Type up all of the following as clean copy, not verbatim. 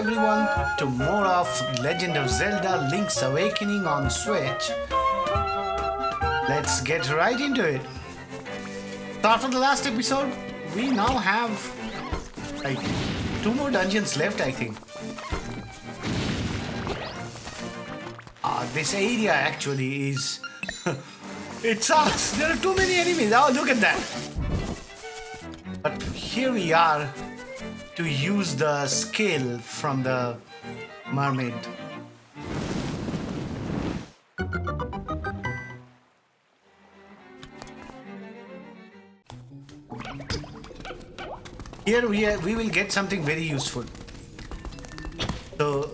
everyone to more of Legend of Zelda Link's Awakening on Switch. Let's get right into it. So after the last episode, we now have like 2 more dungeons left, I think. This area actually is... it sucks. There are too many enemies. Oh, look at that. But here we are to use the skill from the mermaid. Here we will get something very useful. So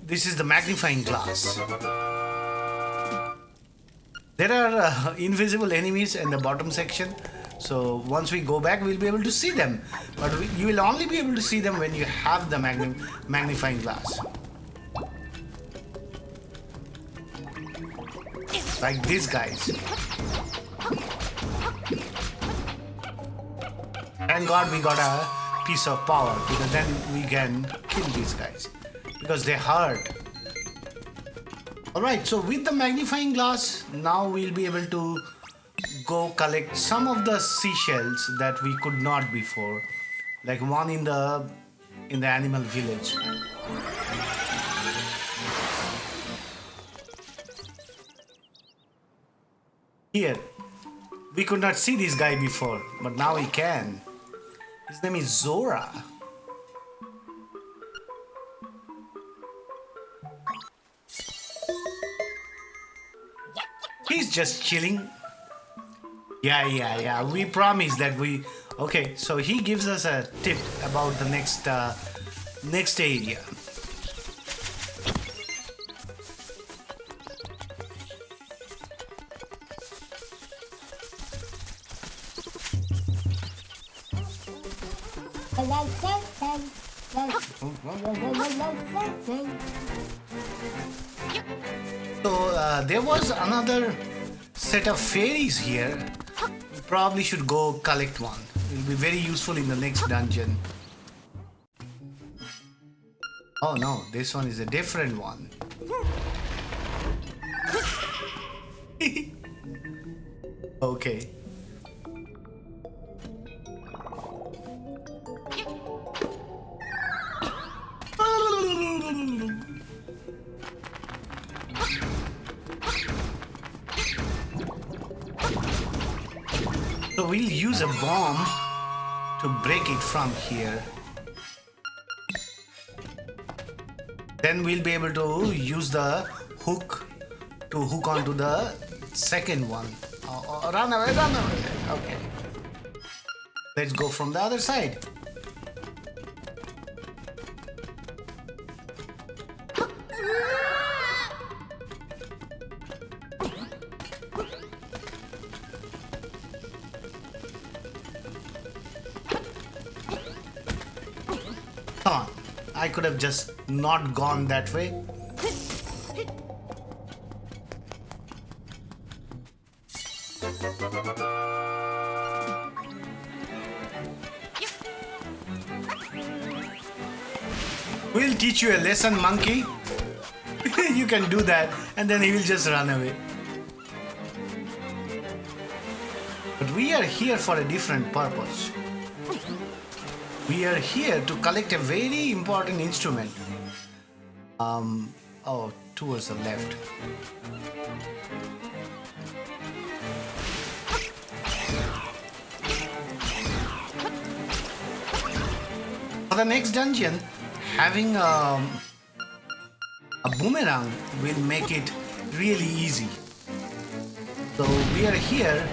this is the magnifying glass. There are invisible enemies in the bottom section. So once we go back, we'll be able to see them. But you will only be able to see them when you have the magnifying glass. Like these guys. Thank God we got a piece of power, because then we can kill these guys. Because they hurt. Alright, so with the magnifying glass, now we'll be able to go collect some of the seashells that we could not before. Like one in the animal village. Here, we could not see this guy before, but now we can. His name is Zora. He's just chilling. Yeah. We promise that we... Okay, so he gives us a tip about the next area. So there was another set of fairies here. We probably should go collect one. It will be very useful in the next dungeon. Oh no, this one is a different one. Okay. So we'll use a bomb to break it from here. Then we'll be able to use the hook to hook onto the second one. Run away. Okay. Let's go from the other side. I could have just not gone that way. We'll teach you a lesson, monkey. You can do that, and then he will just run away. But we are here for a different purpose. We are here to collect a very important instrument. Towards the left. For the next dungeon, having a boomerang will make it really easy. So we are here.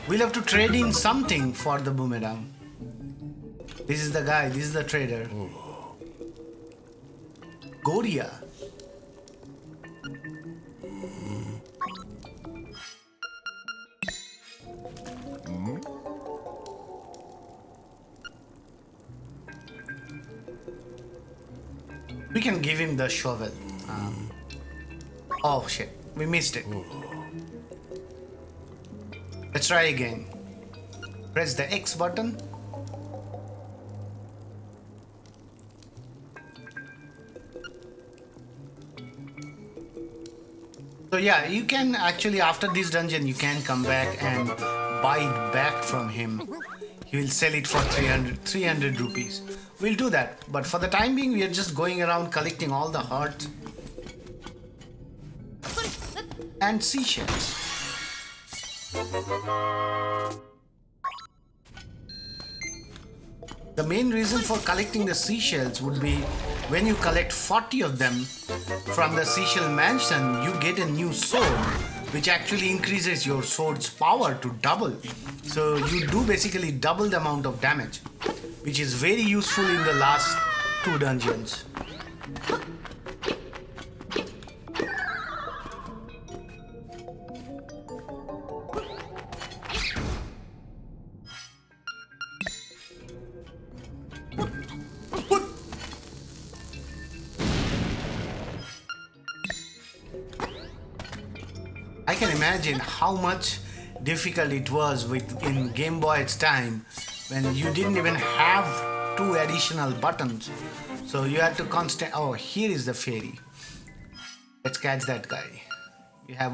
We'll have to trade in something for the boomerang. This is the guy, this is the trader. Goria. We can give him the shovel. Oh shit, we missed it. Let's try again. Press the X button. So yeah, you can actually, after this dungeon, you can come back and buy it back from him. He will sell it for 300 rupees. We'll do that. But for the time being, we are just going around collecting all the hearts and seashells. The main reason for collecting the seashells would be when you collect 40 of them from the seashell mansion, you get a new sword, which actually increases your sword's power to double. So you do basically double the amount of damage, which is very useful in the last 2 dungeons. I can imagine how much difficult it was in Game Boy's time when you didn't even have 2 additional buttons. So you had to oh, here is the fairy. Let's catch that guy. We have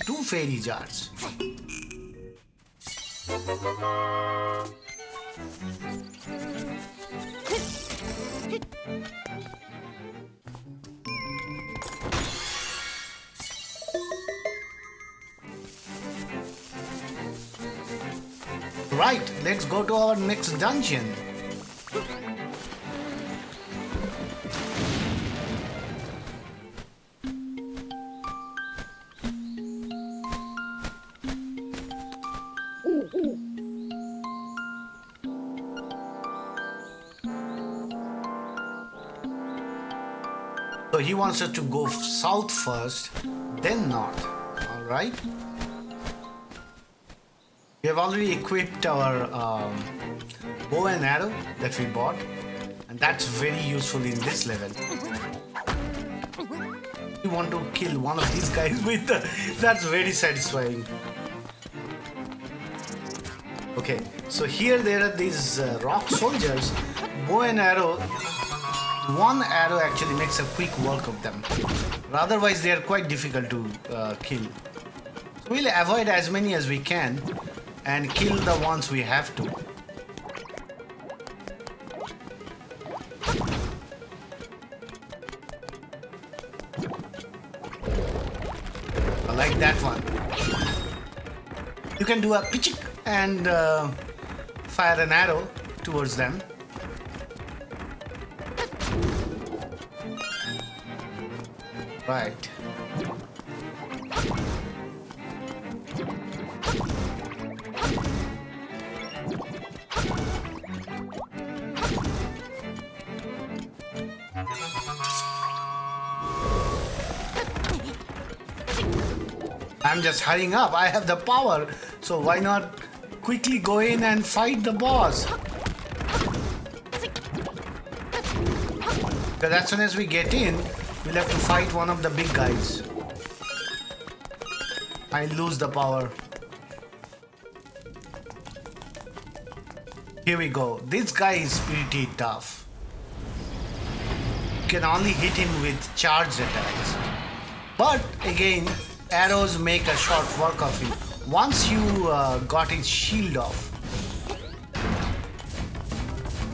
2 fairy jars. Right, let's go to our next dungeon. So he wants us to go south first, then north. All right. We have already equipped our bow and arrow that we bought, and that's very useful in this level. We want to kill one of these guys with that's very satisfying. Okay, so here there are these rock soldiers. Bow and arrow, one arrow actually makes a quick work of them. Otherwise they are quite difficult to kill. So we'll avoid as many as we can and kill the ones we have to. I like that one. You can do a pitchik and fire an arrow towards them. Right. I'm just hurrying up. I have the power, so why not quickly go in and fight the boss? Because as soon as we get in, we'll have to fight one of the big guys. I lose the power. Here we go. This guy is pretty tough. You can only hit him with charged attacks. But again, arrows make a short work of him. Once you got his shield off,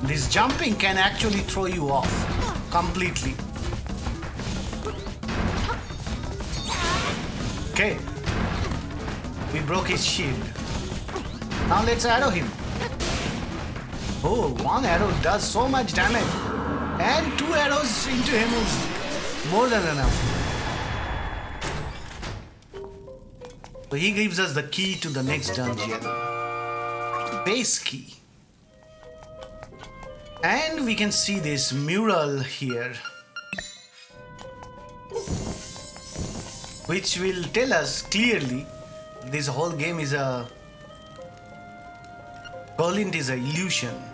this jumping can actually throw you off completely. Okay, we broke his shield. Now let's arrow him. Oh, one arrow does so much damage, and 2 arrows into him is more than enough. So he gives us the key to the next dungeon. Base key. And we can see this mural here, which will tell us clearly this whole game is a Berlin is an illusion.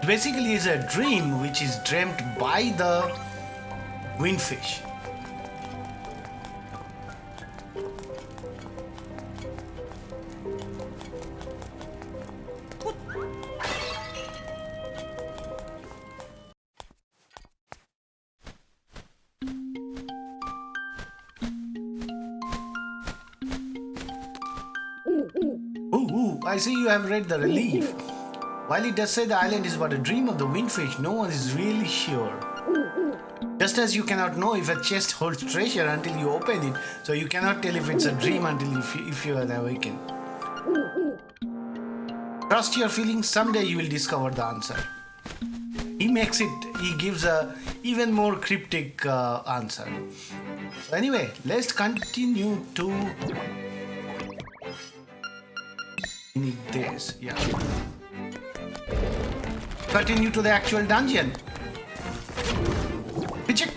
Basically is a dream which is dreamt by the windfish. I see you have read the relief. While it does say the island is but a dream of the windfish, no one is really sure. Just as you cannot know if a chest holds treasure until you open it, so you cannot tell if it's a dream until if you are awakened. Trust your feelings, someday you will discover the answer. He gives a even more cryptic answer. Anyway, let's continue to need this, yeah. Continue to the actual dungeon. Check.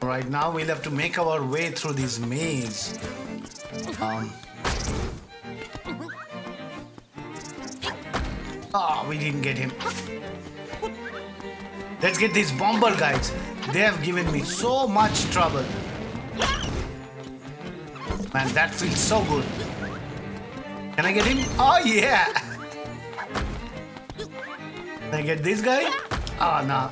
Right now we'll have to make our way through this maze. We didn't get him. Let's get these bomber guys. They have given me so much trouble. Man, that feels so good. Can I get him? Oh yeah! Can I get this guy? Oh no.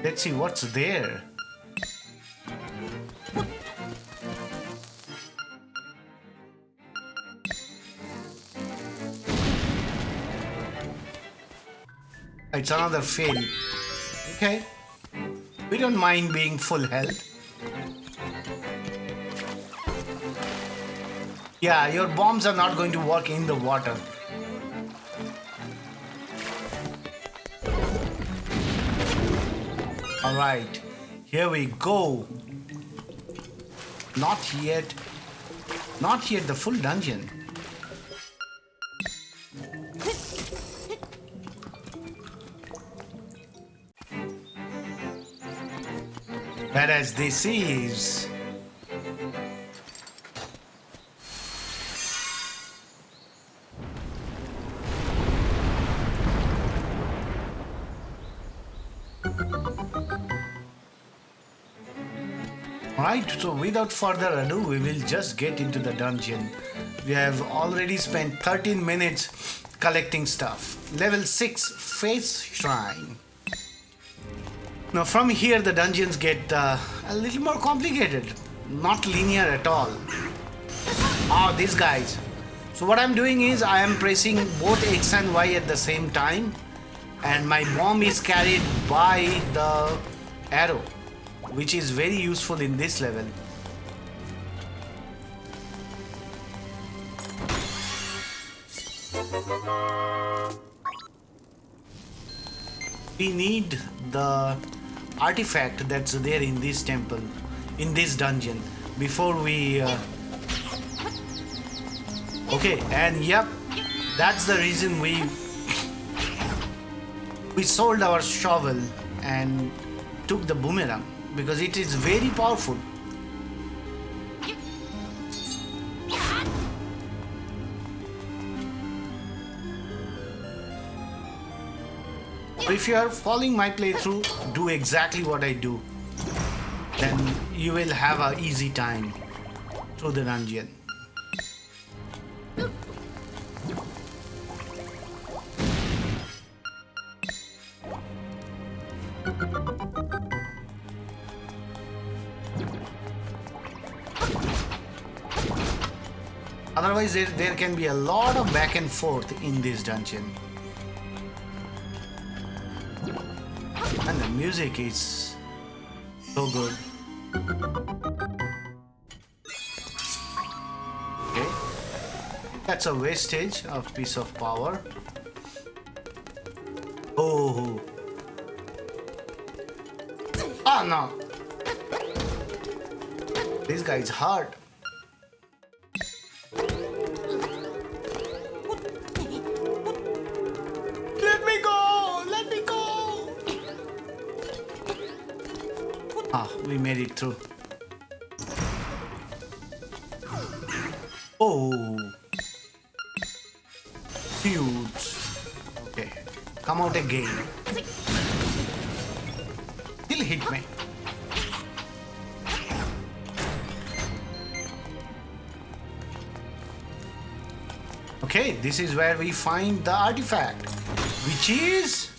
Let's see what's there. It's another fairy. Okay. We don't mind being full health. Yeah, your bombs are not going to work in the water. Alright, here we go. Not yet the full dungeon. Whereas this is... Right, so without further ado, we will just get into the dungeon. We have already spent 13 minutes collecting stuff. Level 6, Face Shrine. Now from here the dungeons get a little more complicated. Not linear at all. Oh, these guys. So what I'm doing is I am pressing both X and Y at the same time. And my bomb is carried by the arrow, which is very useful in this level. We need the artifact that's there in this temple, in this dungeon, before we... Okay, and yep, that's the reason we sold our shovel and took the boomerang, because it is very powerful. If you are following my playthrough, do exactly what I do. Then you will have an easy time through the dungeon. Otherwise, there can be a lot of back and forth in this dungeon. And the music is so good. Okay. That's a wastage of piece of power. Oh. Oh no. This guy is hard. Ah, we made it through. Oh, huge. Okay, come out again. Still hit me. Okay, this is where we find the artifact, which is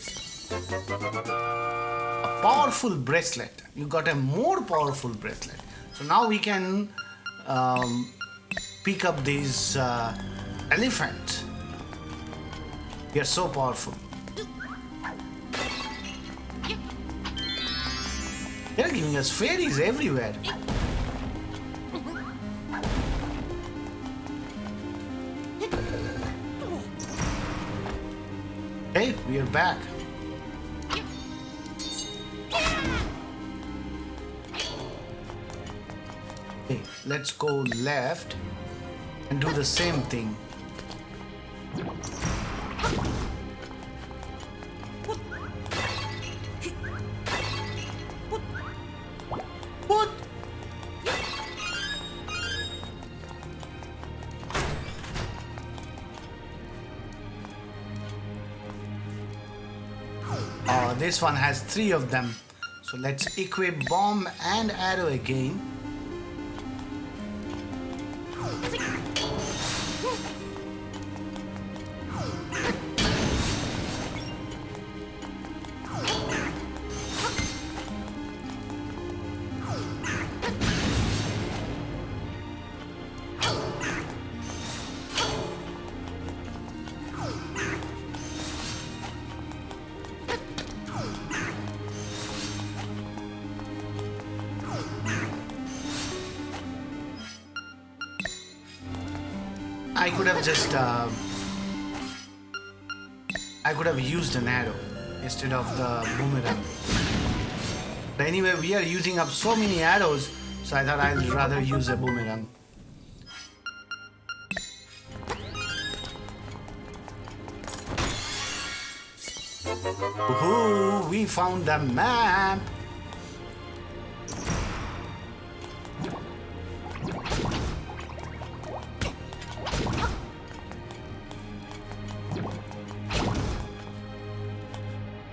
a powerful bracelet. You got a more powerful bracelet. So now we can pick up these elephants. They are so powerful. They are giving us fairies everywhere. Hey, we are back. Okay, let's go left and do the same thing. What? Oh, this one has 3 of them. So let's equip bomb and arrow again. I could have just I could have used an arrow instead of the boomerang. But anyway, we are using up so many arrows, so I thought I'd rather use a boomerang. Woohoo! We found the map!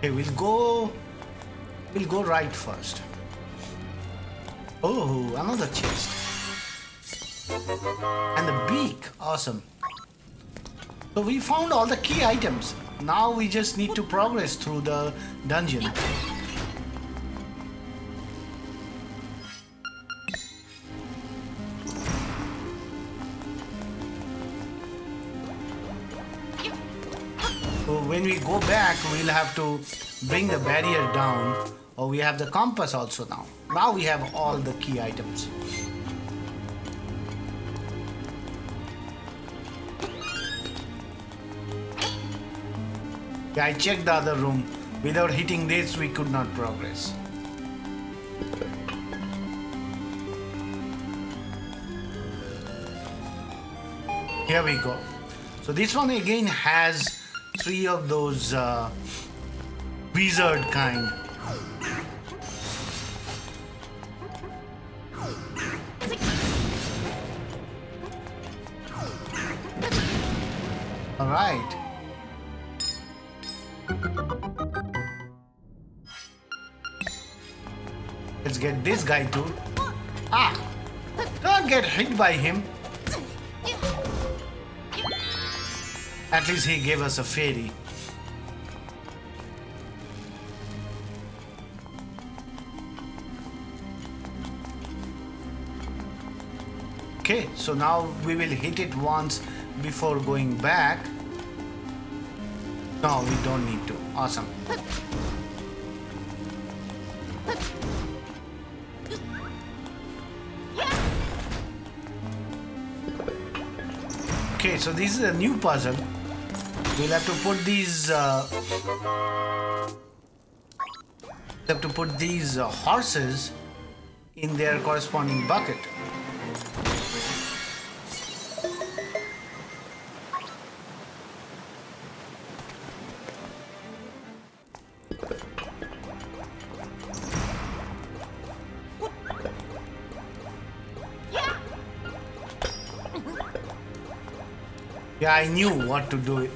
Okay, we'll go right first. Oh, another chest. And the beak, awesome. So we found all the key items. Now we just need to progress through the dungeon. So when we go back, we'll have to bring the barrier down. Oh, we have the compass also now. Now we have all the key items. Yeah, I checked the other room. Without hitting this, we could not progress. Here we go. So this one again has 3 of those wizard kind. All right. Let's get this guy too. Ah! Don't get hit by him. At least he gave us a fairy. Okay, so now we will hit it once before going back. No, we don't need to. Awesome. Okay, so this is a new puzzle. We'll have to put these horses in their corresponding bucket. Yeah, I knew what to do.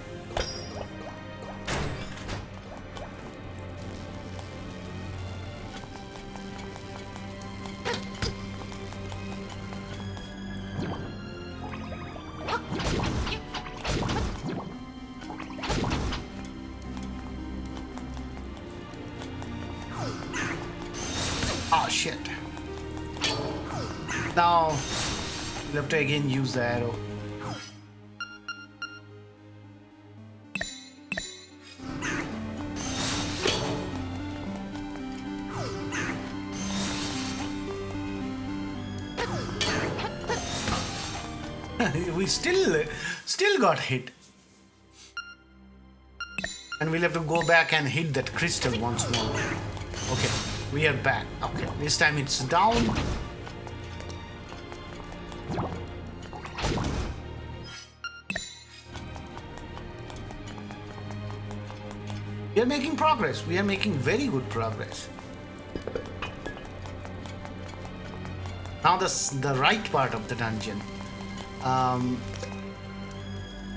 Oh shit. Now we'll have to again use the arrow. We still got hit. And we'll have to go back and hit that crystal once more. Okay, we are back. Okay, this time it's down. We are making progress. We are making very good progress. Now the right part of the dungeon.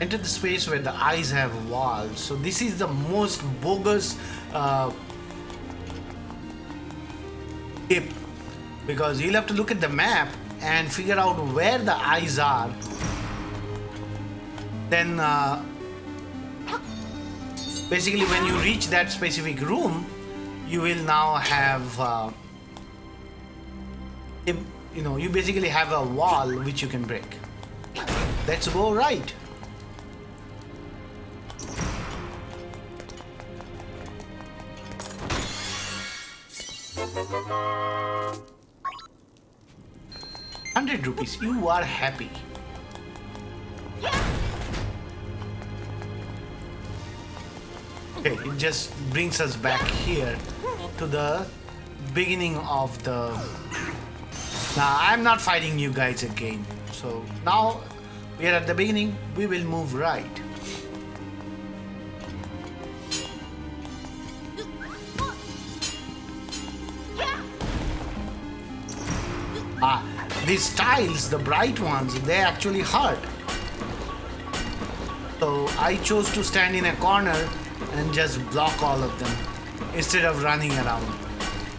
Enter the space where the eyes have walls. So this is the most bogus tip, because you'll have to look at the map and figure out where the eyes are. Then basically when you reach that specific room, you will now have you basically have a wall which you can break. Let's go right. ₹100. You are happy. Okay, it just brings us back here to the beginning of the... Now, I'm not fighting you guys again. So now we are at the beginning. We will move right. These tiles, the bright ones, they actually hurt. So I chose to stand in a corner and just block all of them instead of running around.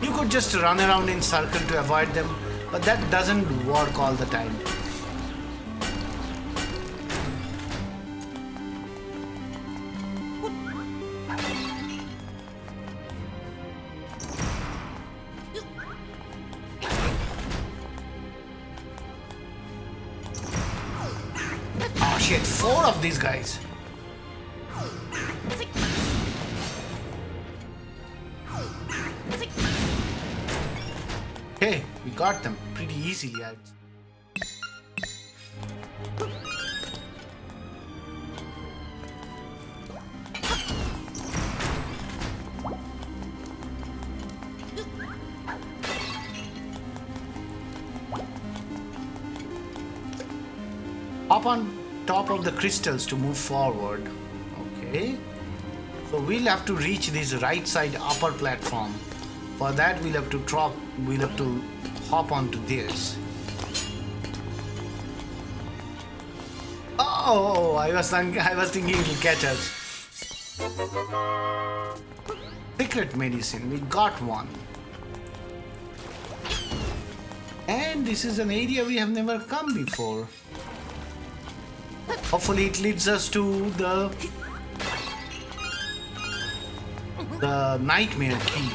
You could just run around in circle to avoid them, but that doesn't work all the time. Oh shit, 4 of these guys. Okay, we got them pretty easily. Hop on top of the crystals to move forward. Okay. So we'll have to reach this right side upper platform. For that we'll have to hop onto this. Oh, I was thinking it will catch us. Secret medicine, we got one. And this is an area we have never come before. Hopefully it leads us to the nightmare key.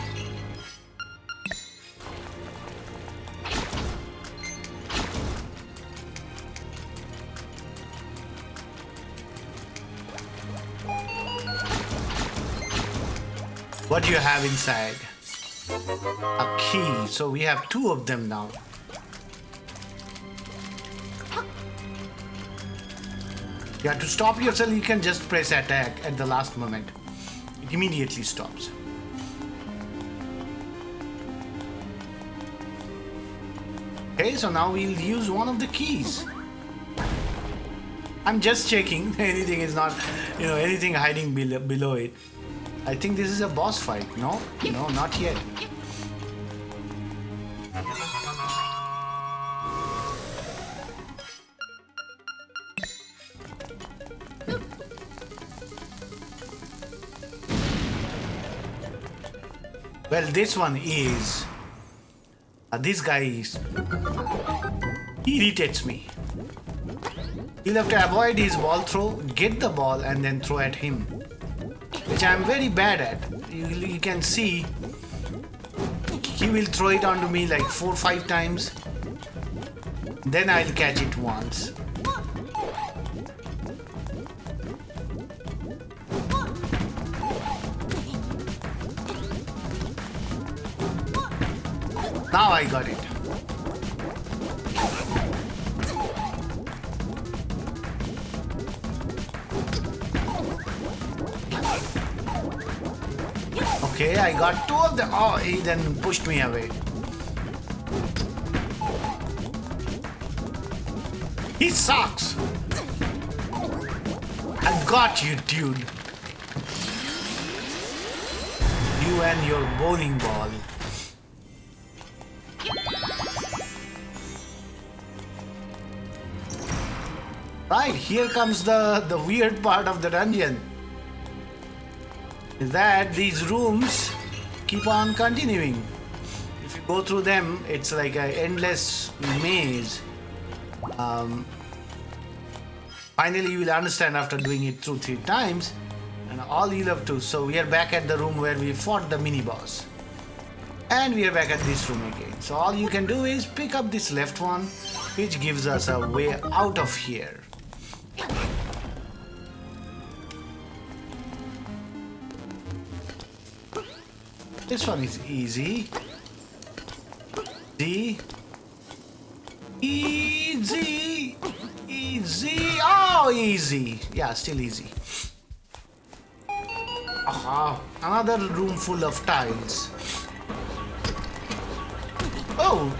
What do you have inside? A key. So we have 2 of them now. Yeah, to stop yourself, you can just press attack at the last moment. It immediately stops. Okay, so now we'll use one of the keys. I'm just checking anything is not, anything hiding below it. I think this is a boss fight. No, not yet. Well, this one is... this guy is... he irritates me. You'll have to avoid his ball throw, get the ball and then throw at him. Which I'm very bad at. You can see he will throw it onto me like 4 or 5 times. Then I'll catch it once. Now I got it. Okay, I got 2 of them. Oh, he then pushed me away. He sucks. I got you, dude. You and your bowling ball. Right, here comes the weird part of the dungeon. Is that these rooms keep on continuing. If you go through them, it's like an endless maze. Finally, you will understand after doing it 2-3 times, and all you'll have to. So we are back at the room where we fought the mini boss, and we are back at this room again. So all you can do is pick up this left one, which gives us a way out of here. This one is easy. Easy. Oh, easy. Yeah, still easy. Aha, another room full of tiles. Oh.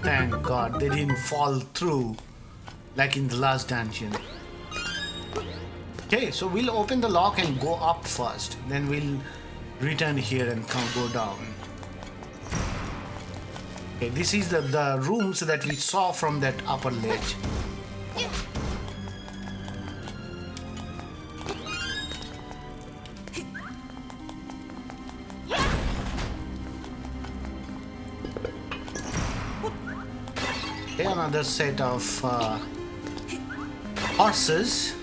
Thank God they didn't fall through like in the last dungeon. Okay, so we'll open the lock and go up first. Then we'll return here and go down. Okay, this is the rooms that we saw from that upper ledge. Okay, another set of horses.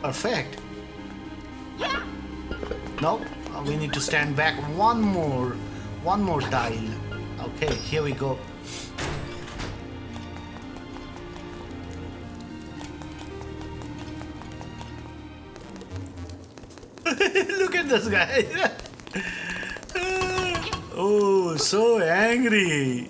Perfect. No, we need to stand back one more tile. Okay, here we go. Look at this guy. Oh, so angry.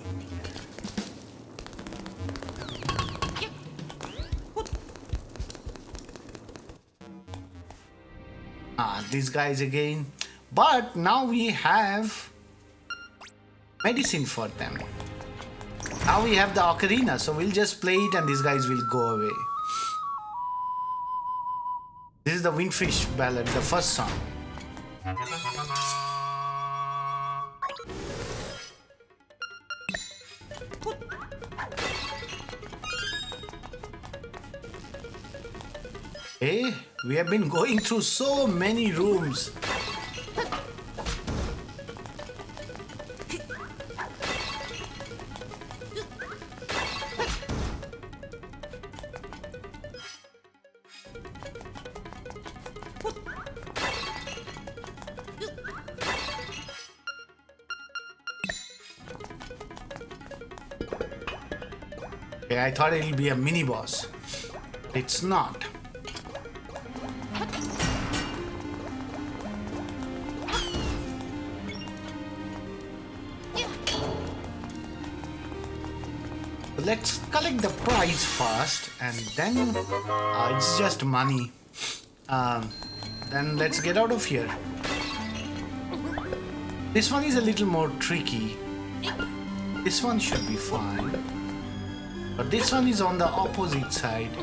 These guys again. But now we have medicine for them. Now we have the ocarina, so we'll just play it and these guys will go away. This is the Windfish Ballad, the first song. Hey, we have been going through so many rooms. Okay, I thought it'll be a mini boss. It's not. Let's collect the prize first, and then it's just money. Then let's get out of here. This one is a little more tricky. This one should be fine, but this one is on the opposite side.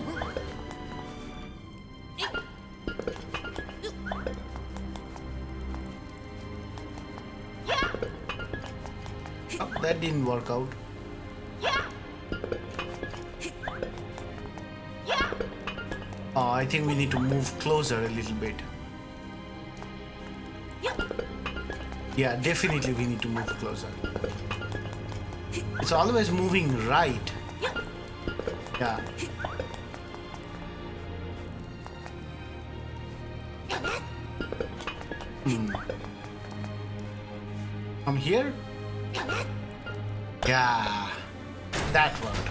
that didn't work out. Oh, I think we need to move closer a little bit. Yeah, definitely we need to move closer. It's always moving right. Yeah. From here? Yeah, that worked.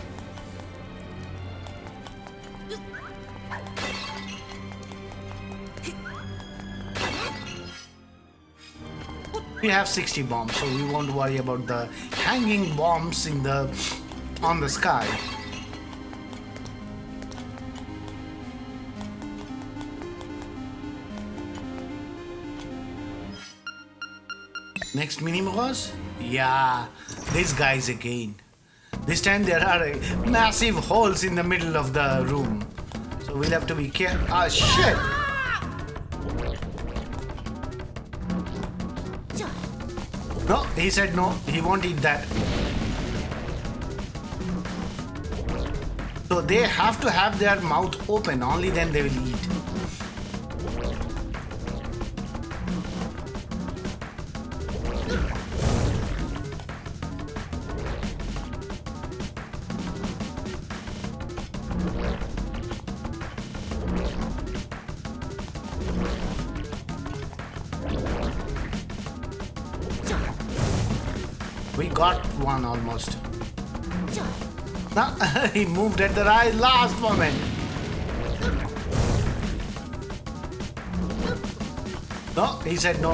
We have 60 bombs, so we won't worry about the hanging bombs on the sky. Next mini boss? Yeah, these guys again. This time there are massive holes in the middle of the room, so we'll have to be careful. Ah, shit! No, he said no, he won't eat that. So they have to have their mouth open, only then they will eat. We got one almost. He moved at the right last moment. No, he said no.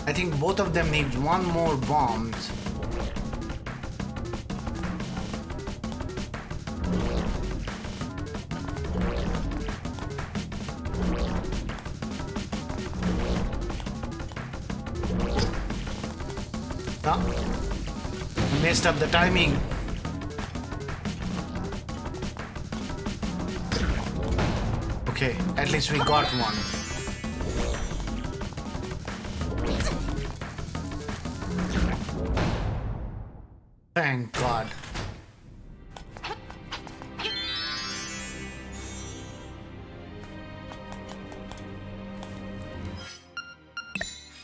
I think both of them need one more bombs. No, messed up the timing. Okay, at least we got one. Thank God.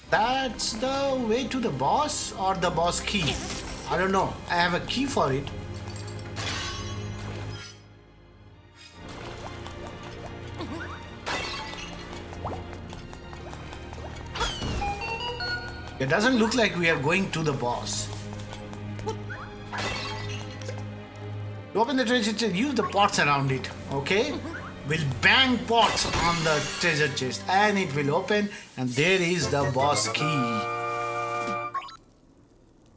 That's the way to the boss or the boss key. I don't know. I have a key for it. It doesn't look like we are going to the boss. To open the treasure chest, use the pots around it, okay? We'll bang pots on the treasure chest and it will open, and there is the boss key.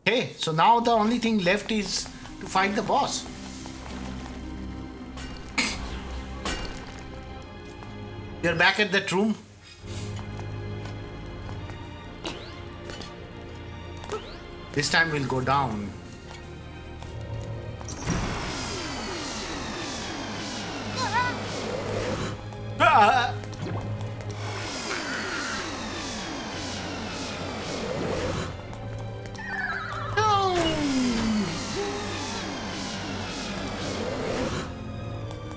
Okay, so now the only thing left is to fight the boss. You're back at that room. This time we'll go down.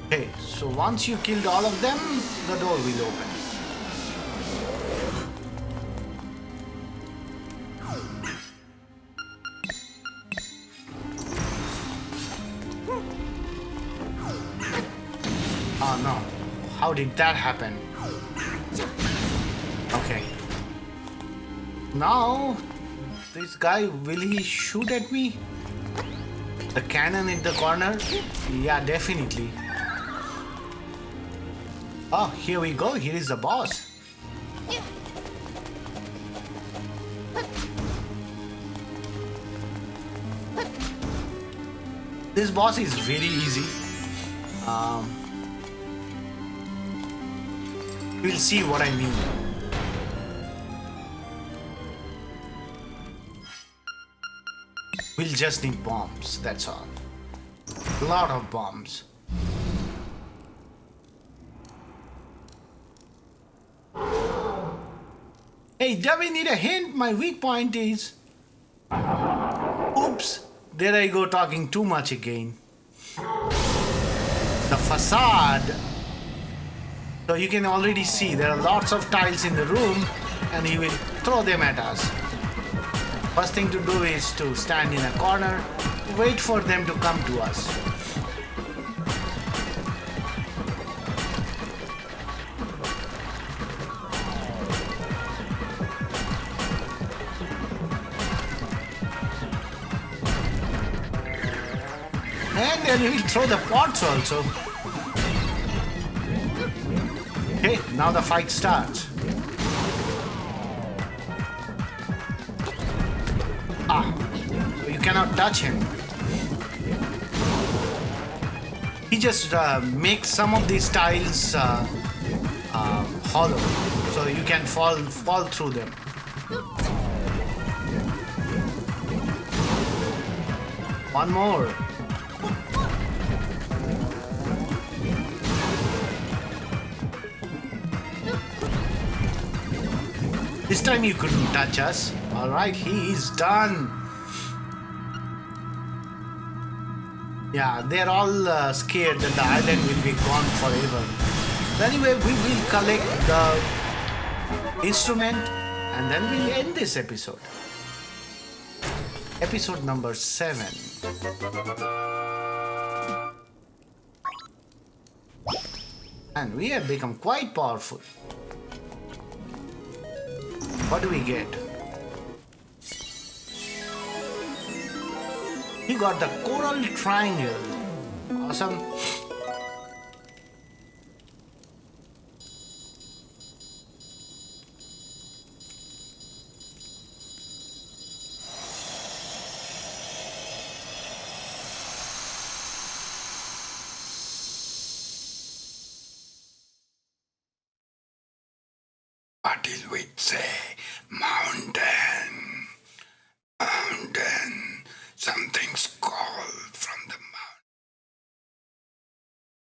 Okay, so once you killed all of them, the door will open. Oh no, how did that happen? Okay. Now, this guy, will he shoot at me? The cannon in the corner? Yeah, definitely. Oh, here we go. Here is the boss. This boss is very easy. We'll see what I mean. We'll just need bombs, that's all. A lot of bombs. Hey, do we need a hint? My weak point is... Oops, there I go talking too much again. The facade. So you can already see there are lots of tiles in the room and he will throw them at us. First thing to do is to stand in a corner, wait for them to come to us. And then we'll throw the pots also. Okay, now the fight starts. So you cannot touch him. He just makes some of these tiles hollow, so you can fall through them. One more. This time you couldn't touch us. Alright, he is done. Yeah, they're all scared that the island will be gone forever. But anyway, we will collect the instrument and then we'll end this episode. Episode number 7. And we have become quite powerful. What do we get? You got the coral triangle. Awesome. What will we say? Mountain, mountain, something's called from the mountain.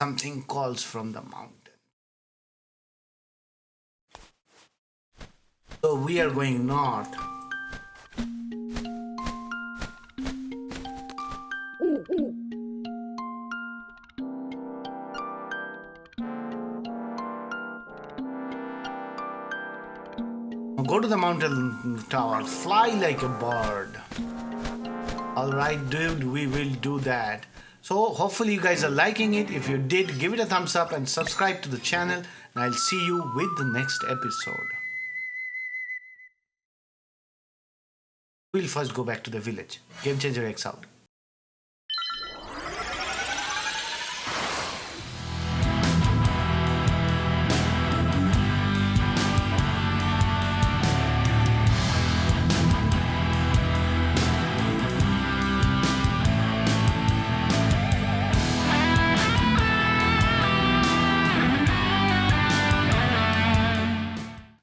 Something calls from the mountain. So we are going north. Go to the mountain tower, fly like a bird. Alright dude, we will do that. So hopefully you guys are liking it. If you did, give it a thumbs up and subscribe to the channel. And I'll see you with the next episode. We'll first go back to the village. GameChangerX out.